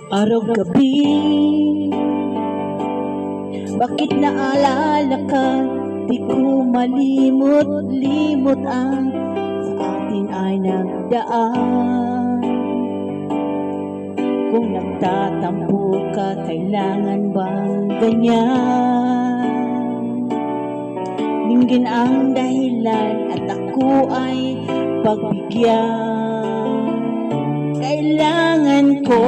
Araw-gabi, bakit naalala ka? Di ko malimot-limot ang sa atin ay nagdaan. Kung nagtatampo ka, kailangan bang ganyan? Dinggin ang dahilan at ako ay pagbigyan. Kailangan ko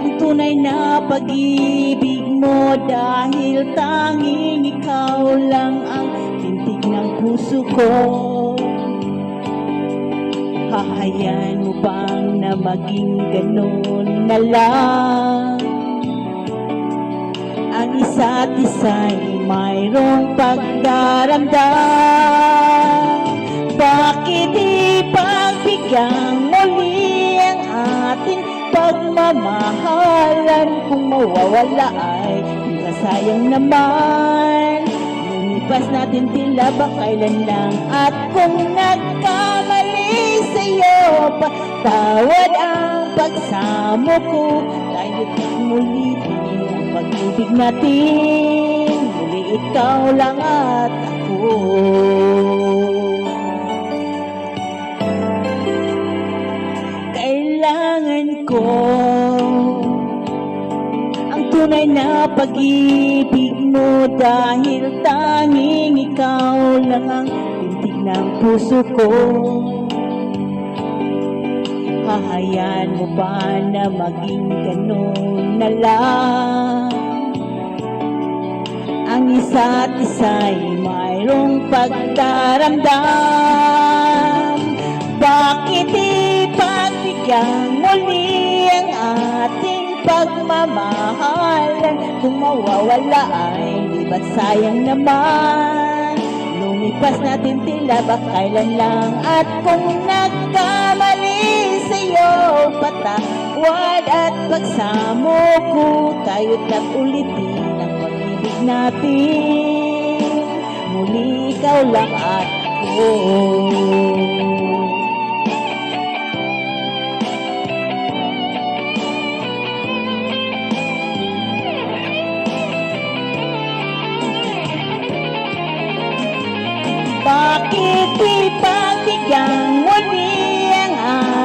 ang tunay na pag-ibig mo, dahil tanging ikaw lang ang tintig ng puso ko. Hahayaan mo bang na maging ganun na lang? Ang isa't isa'y mayroong pagdaramdam. Bakit ipagbigyan muli ang ating pagmamahalan? Kung mawawala ay sayang naman. Lumipas natin tila ba kailan lang? At kung nagkamali sa'yo, patawad ang pagsamo ko. Tayo't muli ang pag-ibig natin. Muli ikaw lang at ako. Kailangan ko ang tunay na pag-ibig mo, dahil tanging ikaw lang ang tintig ng puso ko. Hahayaan mo ba na maging ganun na lang? Ang isa't isa'y mayroong pagdaramdam. Bakit ipagbigyan muli ang ating pagmamahalan? Kung mawawala ay libat sayang naman. Lumipas natin tila ba kailan lang? At kung nagkamali sa'yo, patawad at pagsamo ko. Tayo't ulitin ang pag-ibig natin. Muli ikaw lang at ako. Bakit ipagbigyan muli ang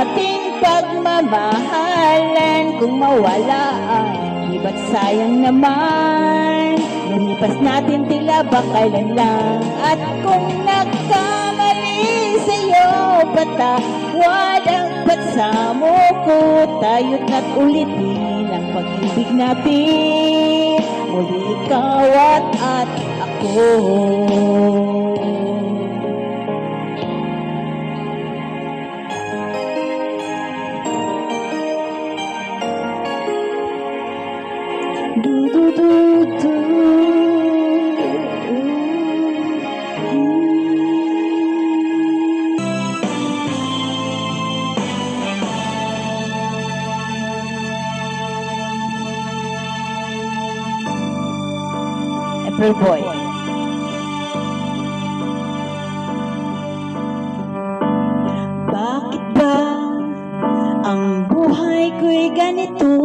ating pagmamahalan? Kung mawala ay di ba't sayang naman? Lumipas natin tila ba kailan lang? At kung nagkamali sa'yo, patawad ang pagsamo ko. Tayo't ulitin ang pag-ibig natin. Muli ikaw at ako. Do do do do. April Boy. Bakit ba ang buhay ko'y ganito?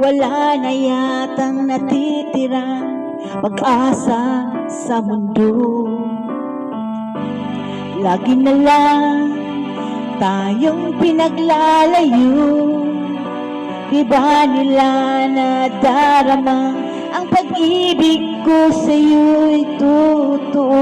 Wala na yatang natitira pag-asa sa mundo. Lagi na lang tayong pinaglalayo. Di ba nila nadarama ang pag-ibig ko sa'yo'y totoo?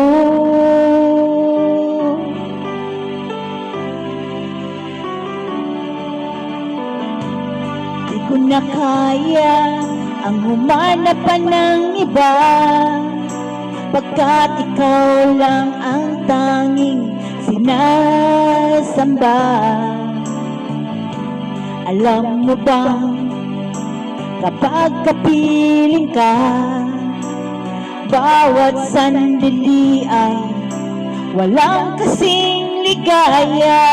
Ko na kaya ang humanap pa ng iba, pagkat ikaw lang ang tanging sinasamba. Alam mo ba, kapag kapiling ka, bawat sandali ay walang kasing ligaya.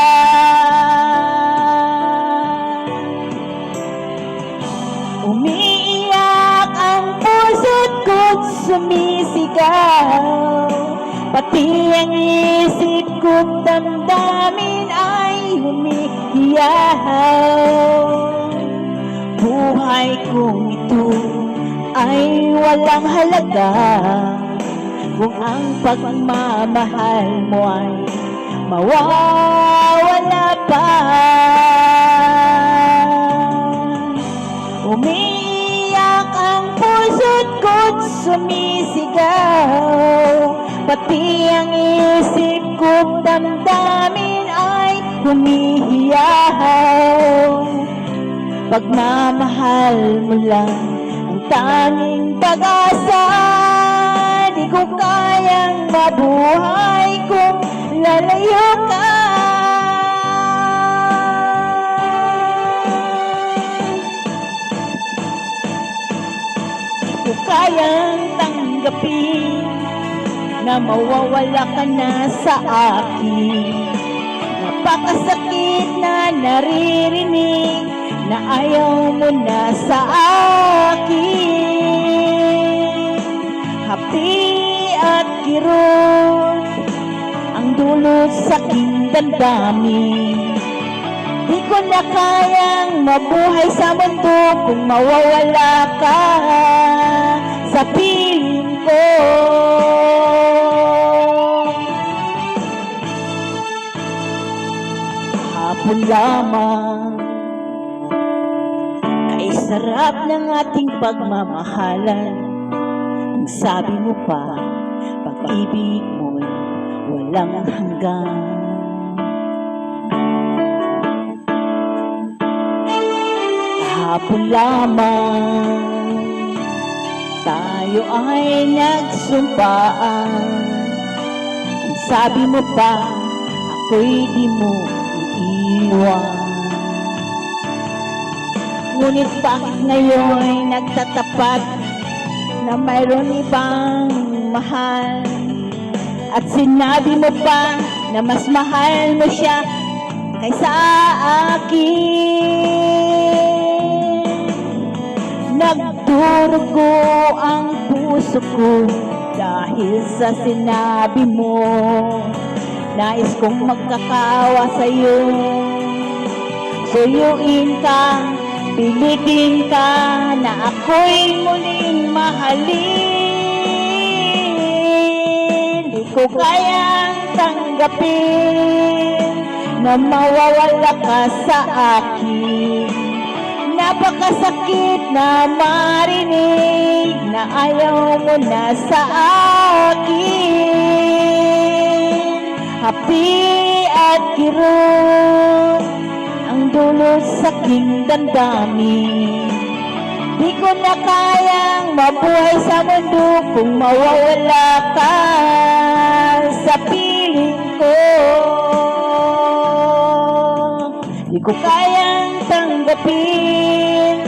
Umiiyak ang puso't ko't sumisigaw, pati ang isip ko't damdamin ay humihiyaw. umiiyaw. Buhay kong ito ay walang halaga kung ang pagmamahal mo ay mawawala pa. Umiiyak ang puso't ko't sumisigaw, pati ang isip ko't damdamin ay humihiyaw. Pagmamahal mo lang ang tanging pag-asa, di ko kayang mabuhay kung lalayo ka. Di ko kayang tanggapin na mawawala ka na sa akin. Napakasakit na naririnig na ayaw mo na sa akin. Hapdi at kirot ang dulot sa aking damdamin. Di ko na kayang mabuhay sa mundo kung mawawala ka sa piling ko. Hapon lamang kay sarap ng ating pagmamahalan. Ang sabi mo pa, pag-ibig mo'y walang hanggan. Hapon lamang tayo ay nagsumpaan. Ang sabi mo pa, ako'y di mo iiwan. Ngunit bakit ngayon nagtatapat na mayroon ibang mahal? At sinabi mo pa na mas mahal mo siya kaysa akin. Nagdurugo ang puso ko dahil sa sinabi mo. Nais kong magkakawa sa'yo, suyuin ka, pilitin ka, na ako'y muling mahalin. Di ko kayang tanggapin na mawawala ka sa akin. Napakasakit na marinig na ayaw mo na sa akin. Hapdi at kirot ang dulot sa aking damdamin. Di ko na kayang mabuhay sa mundo kung mawawala ka sa piling ko. Di ko kayang tanggapin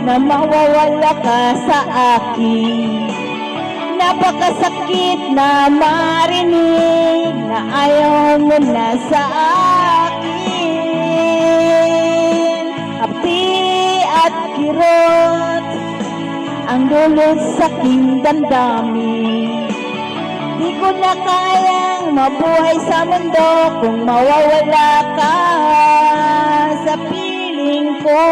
na mawawala ka sa akin. Napakasakit na marinig na ayaw mo na sa akin. Hapdi at kirot ang dulot sa aking damdamin. Di ko na kayang mabuhay sa mundo kung mawawala ka sa piling ko.